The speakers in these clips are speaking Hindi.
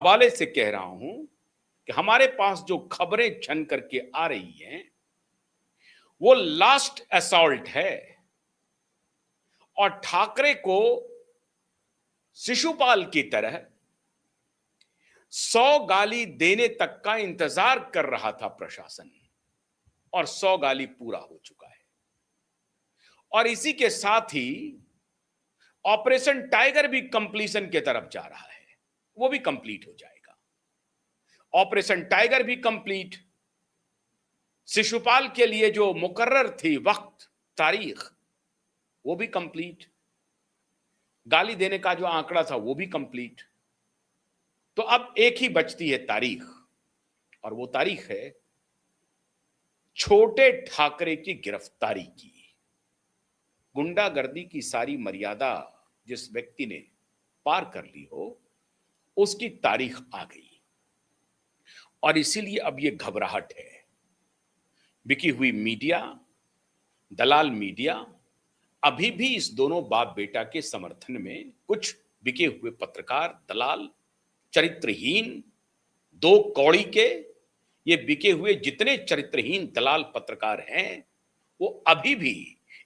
हवाले से कह रहा हूं कि हमारे पास जो खबरें छन करके आ रही हैं वो लास्ट असॉल्ट है और ठाकरे को शिशुपाल की तरह 100 गाली देने तक का इंतजार कर रहा था प्रशासन और 100 गाली पूरा हो चुका है। और इसी के साथ ही ऑपरेशन टाइगर भी कंप्लीशन की तरफ जा रहा है, वो भी कंप्लीट हो जाएगा। ऑपरेशन टाइगर भी कंप्लीट, शिशुपाल के लिए जो मुकर्रर थी वक्त तारीख वो भी कंप्लीट, गाली देने का जो आंकड़ा था वो भी कंप्लीट। तो अब एक ही बचती है तारीख, और वो तारीख है छोटे ठाकरे की गिरफ्तारी की। गुंडागर्दी की सारी मर्यादा जिस व्यक्ति ने पार कर ली हो उसकी तारीख आ गई, और इसीलिए अब ये घबराहट है। बिकी हुई मीडिया, दलाल मीडिया अभी भी इस दोनों बाप बेटा के समर्थन में, कुछ बिके हुए पत्रकार, दलाल, चरित्रहीन, दो कौड़ी के, ये बिके हुए जितने चरित्रहीन दलाल पत्रकार हैं वो अभी भी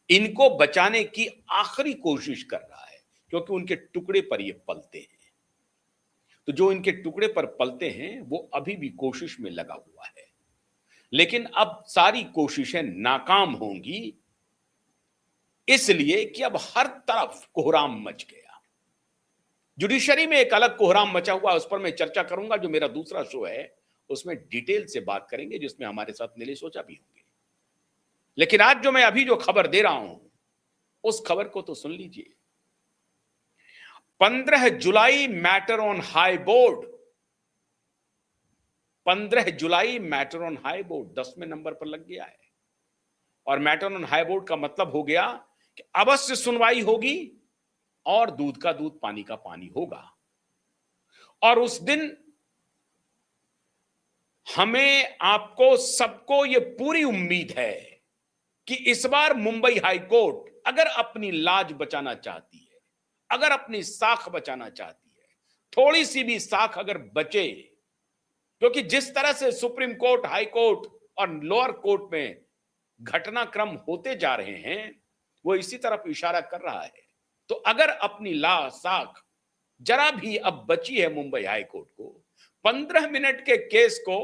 इनको बचाने की आखिरी कोशिश कर रहा है, क्योंकि उनके टुकड़े पर ये पलते हैं। तो जो इनके टुकड़े पर पलते हैं वो अभी भी कोशिश में लगा हुआ है, लेकिन अब सारी कोशिशें नाकाम होंगी, इसलिए कि अब हर तरफ कोहराम मच गया। जुडिशरी में एक अलग कोहराम मचा हुआ, उस पर मैं चर्चा करूंगा, जो मेरा दूसरा शो है उसमें डिटेल से बात करेंगे, जिसमें हमारे साथ नीलेश ओझा भी होंगे। लेकिन आज जो मैं अभी जो खबर दे रहा हूं उस खबर को तो सुन लीजिए। 15 जुलाई मैटर ऑन हाई बोर्ड, 15 जुलाई मैटर ऑन हाई बोर्ड 10वें नंबर पर लग गया है। और मैटर ऑन हाई बोर्ड का मतलब हो गया कि अवश्य सुनवाई होगी और दूध का दूध पानी का पानी होगा। और उस दिन हमें, आपको, सबको ये पूरी उम्मीद है कि इस बार मुंबई हाई कोर्ट अगर अपनी लाज बचाना चाहती है, अगर अपनी साख बचाना चाहती है, थोड़ी सी भी साख अगर बचे, क्योंकि जिस तरह से सुप्रीम कोर्ट, हाई कोर्ट और लोअर कोर्ट में घटनाक्रम होते जा रहे हैं वो इसी तरफ इशारा कर रहा है। तो अगर अपनी साख जरा भी अब बची है मुंबई हाई कोर्ट को, 15 मिनट के केस को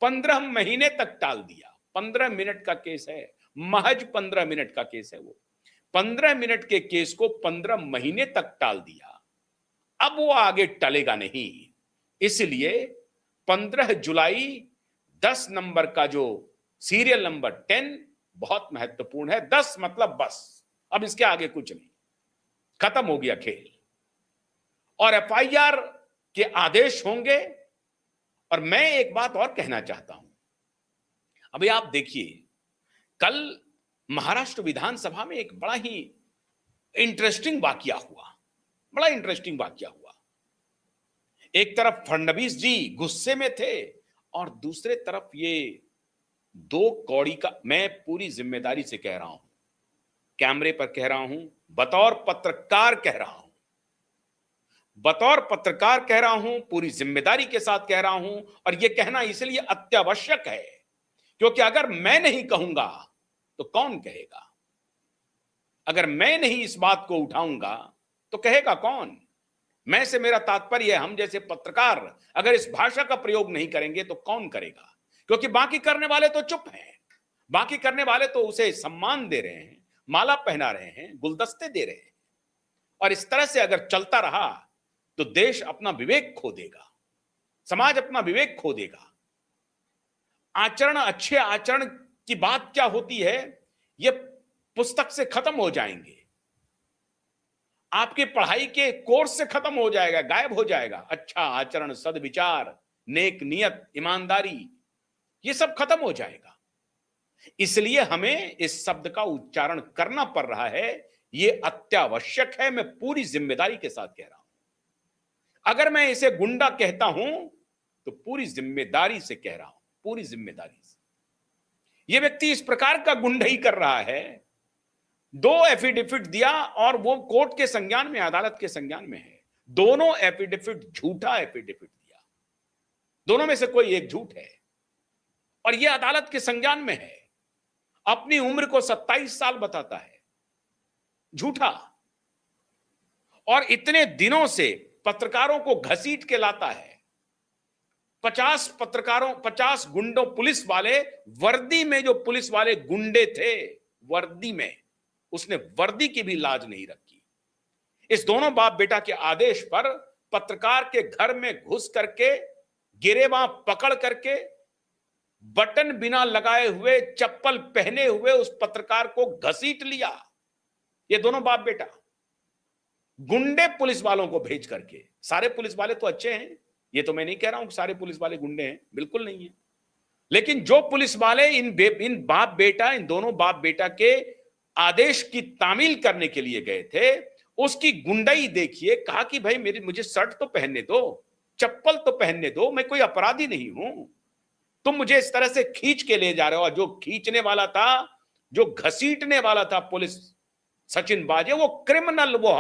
15 महीने तक टाल दिया। 15 मिनट का केस है, महज 15 मिनट का केस है वो, 15 मिनट के केस को 15 महीने तक टाल दिया। अब वो आगे टलेगा नहीं, इसलिए 15 जुलाई 10 नंबर का जो सीरियल नंबर 10 बहुत महत्वपूर्ण है। 10 मतलब बस, अब इसके आगे कुछ नहीं, खत्म हो गया खेल। और एफआईआर के आदेश होंगे। और मैं एक बात और कहना चाहता हूं, अभी आप देखिए, कल महाराष्ट्र विधानसभा में एक बड़ा ही इंटरेस्टिंग वाकया हुआ, बड़ा इंटरेस्टिंग वाकया हुआ। एक तरफ फडणवीस जी गुस्से में थे और दूसरे तरफ ये दो कौड़ी का, मैं पूरी जिम्मेदारी से कह रहा हूं, कैमरे पर कह रहा हूं, बतौर पत्रकार कह रहा हूं, बतौर पत्रकार कह रहा हूं, पूरी जिम्मेदारी के साथ कह रहा हूं। और यह कहना इसलिए अत्यावश्यक है क्योंकि अगर मैं नहीं कहूंगा तो कौन कहेगा? अगर मैं नहीं इस बात को उठाऊंगा तो कहेगा कौन? मैं से मेरा तात्पर्य है, हम जैसे पत्रकार अगर इस भाषा का प्रयोग नहीं करेंगे तो कौन करेगा? क्योंकि बाकी करने वाले तो चुप हैं, बाकी करने वाले तो उसे सम्मान दे रहे हैं, माला पहना रहे हैं, गुलदस्ते दे रहे हैं। और इस तरह से अगर चलता रहा तो देश अपना विवेक खो देगा, समाज अपना विवेक खो देगा। आचरण, अच्छे आचरण की बात क्या होती है, यह पुस्तक से खत्म हो जाएंगे, आपकी पढ़ाई के कोर्स से खत्म हो जाएगा, गायब हो जाएगा। अच्छा आचरण, सद्विचार, नेक नियत, ईमानदारी, यह सब खत्म हो जाएगा। इसलिए हमें इस शब्द का उच्चारण करना पड़ रहा है, यह अत्यावश्यक है। मैं पूरी जिम्मेदारी के साथ कह रहा हूं, अगर मैं इसे गुंडा कहता हूं तो पूरी जिम्मेदारी से कह रहा हूं, पूरी जिम्मेदारी से। यह व्यक्ति इस प्रकार का गुंडाई कर रहा है, 2 एफिडेविट दिया और वो कोर्ट के संज्ञान में, अदालत के संज्ञान में है। दोनों एफिडेविट झूठा एफिडेविट दिया, दोनों में से कोई एक झूठ है और यह अदालत के संज्ञान में है। अपनी उम्र को 27 साल बताता है, झूठा। और इतने दिनों से पत्रकारों को घसीट के लाता है। 50 पत्रकारों, 50 गुंडों, पुलिस वाले वर्दी में, जो पुलिस वाले गुंडे थे वर्दी में, उसने वर्दी की भी लाज नहीं रखी। इस दोनों बाप बेटा के आदेश पर पत्रकार के घर में घुस करके, गिरेबां पकड़ करके, बटन बिना लगाए हुए, चप्पल पहने हुए उस पत्रकार को घसीट लिया। ये दोनों बाप बेटा गुंडे पुलिस वालों को भेज करके। सारे पुलिस वाले तो अच्छे हैं, ये तो मैं नहीं कह रहा हूं कि सारे पुलिस वाले गुंडे हैं, बिल्कुल नहीं है। लेकिन जो पुलिस वाले इन बाप बेटा, इन दोनों बाप बेटा के आदेश की तामील करने के लिए गए थे, उसकी गुंडाई देखिए। कहा कि भाई मुझे शर्ट तो पहनने दो, चप्पल तो पहनने दो, मैं कोई अपराधी नहीं हूं, तुम मुझे इस तरह से खींच के ले जा रहे हो। और जो खींचने वाला था, जो घसीटने वाला था पुलिस सचिन बाजे, वो क्रिमिनल, वो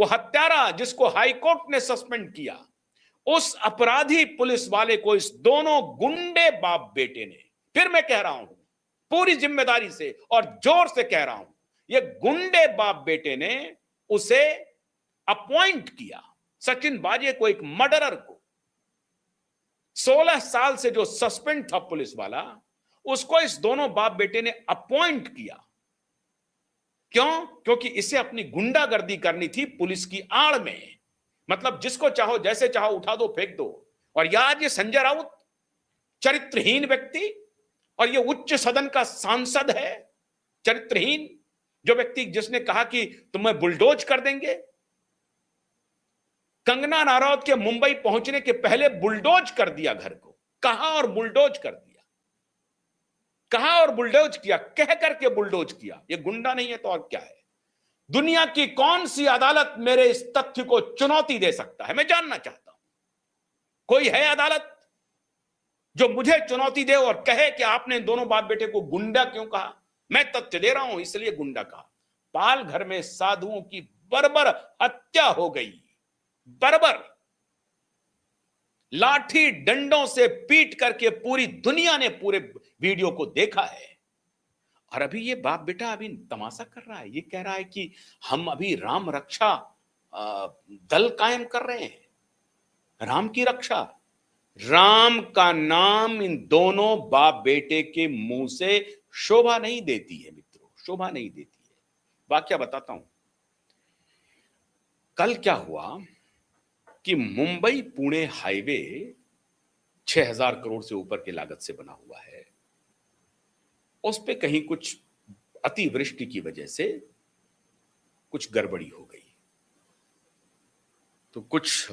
हत्यारा जिसको हाईकोर्ट ने सस्पेंड किया, उस अपराधी पुलिस वाले को इस दोनों गुंडे बाप बेटे ने, फिर मैं कह रहा हूं पूरी जिम्मेदारी से और जोर से कह रहा हूं, ये गुंडे बाप बेटे ने उसे अपॉइंट किया, सचिन बाजे को, एक मर्डरर को। 16 साल से जो सस्पेंड था पुलिस वाला, उसको इस दोनों बाप बेटे ने अपॉइंट किया। क्यों? क्योंकि इसे अपनी गुंडागर्दी करनी थी पुलिस की आड़ में। मतलब जिसको चाहो, जैसे चाहो उठा दो, फेंक दो। और यार, ये संजय राउत चरित्रहीन व्यक्ति, और ये उच्च सदन का सांसद है, चरित्रहीन, जो व्यक्ति जिसने कहा कि तुम्हें बुलडोज कर देंगे। कंगना रनौत के मुंबई पहुंचने के पहले बुलडोज कर दिया घर को। कहा और बुलडोज कर दिया, कहा और बुलडोज किया, कह करके बुलडोज किया। ये गुंडा नहीं है तो और क्या है? दुनिया की कौन सी अदालत मेरे इस तथ्य को चुनौती दे सकता है? मैं जानना चाहता हूं। कोई है अदालत जो मुझे चुनौती दे और कहे कि आपने दोनों बाप बेटे को गुंडा क्यों कहा? मैं तथ्य दे रहा हूं, इसलिए गुंडा कहा। पालघर में साधुओं की बर्बर हत्या हो गई, बर्बर लाठी डंडों से पीट करके। पूरी दुनिया ने पूरे वीडियो को देखा है। और अभी ये बाप बेटा अभी तमाशा कर रहा है, ये कह रहा है कि हम अभी राम रक्षा दल कायम कर रहे हैं, राम की रक्षा। राम का नाम इन दोनों बाप बेटे के मुंह से शोभा नहीं देती है मित्रों, शोभा नहीं देती है। वाकया बताता हूं। कल क्या हुआ कि मुंबई पुणे हाईवे 6000 करोड़ से ऊपर की लागत से बना हुआ है। उस पे कहीं कुछ अतिवृष्टि की वजह से कुछ गड़बड़ी हो गई, तो कुछ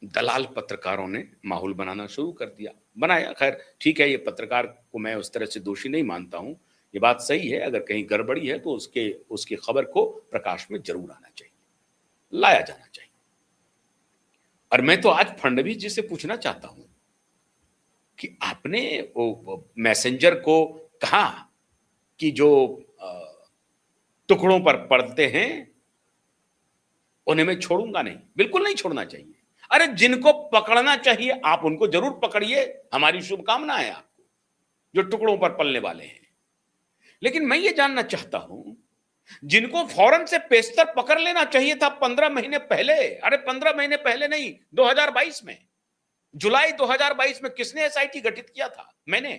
दलाल पत्रकारों ने माहौल बनाना शुरू कर दिया। बनाया, खैर ठीक है, ये पत्रकार को मैं उस तरह से दोषी नहीं मानता हूं। ये बात सही है, अगर कहीं गड़बड़ी है तो उसकी खबर को प्रकाश में जरूर आना चाहिए, लाया जाना चाहिए। और मैं तो आज फडणवीस जी से पूछना चाहता हूं कि आपने वो मैसेंजर को कहा कि जो टुकड़ों पर पड़ते हैं उन्हें मैं छोड़ूंगा नहीं, बिल्कुल नहीं छोड़ना चाहिए। अरे जिनको पकड़ना चाहिए आप उनको जरूर पकड़िए, हमारी शुभकामना है आपको, जो टुकड़ों पर पलने वाले हैं। लेकिन मैं ये जानना चाहता हूं, जिनको फौरन से पेशतर पकड़ लेना चाहिए था 15 महीने पहले। अरे 15 महीने पहले नहीं, 2022 में, जुलाई 2022 में किसने एसआईटी गठित किया था? मैंने।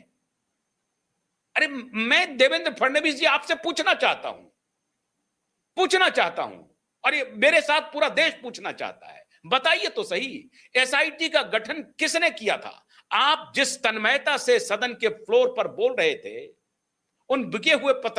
अरे मैं देवेंद्र फडणवीस जी आपसे पूछना चाहता हूं, और ये मेरे साथ पूरा देश पूछना चाहता है, बताइए तो सही, एसआईटी का गठन किसने किया था? आप जिस तन्मयता से सदन के फ्लोर पर बोल रहे थे, उन बिके हुए पत्र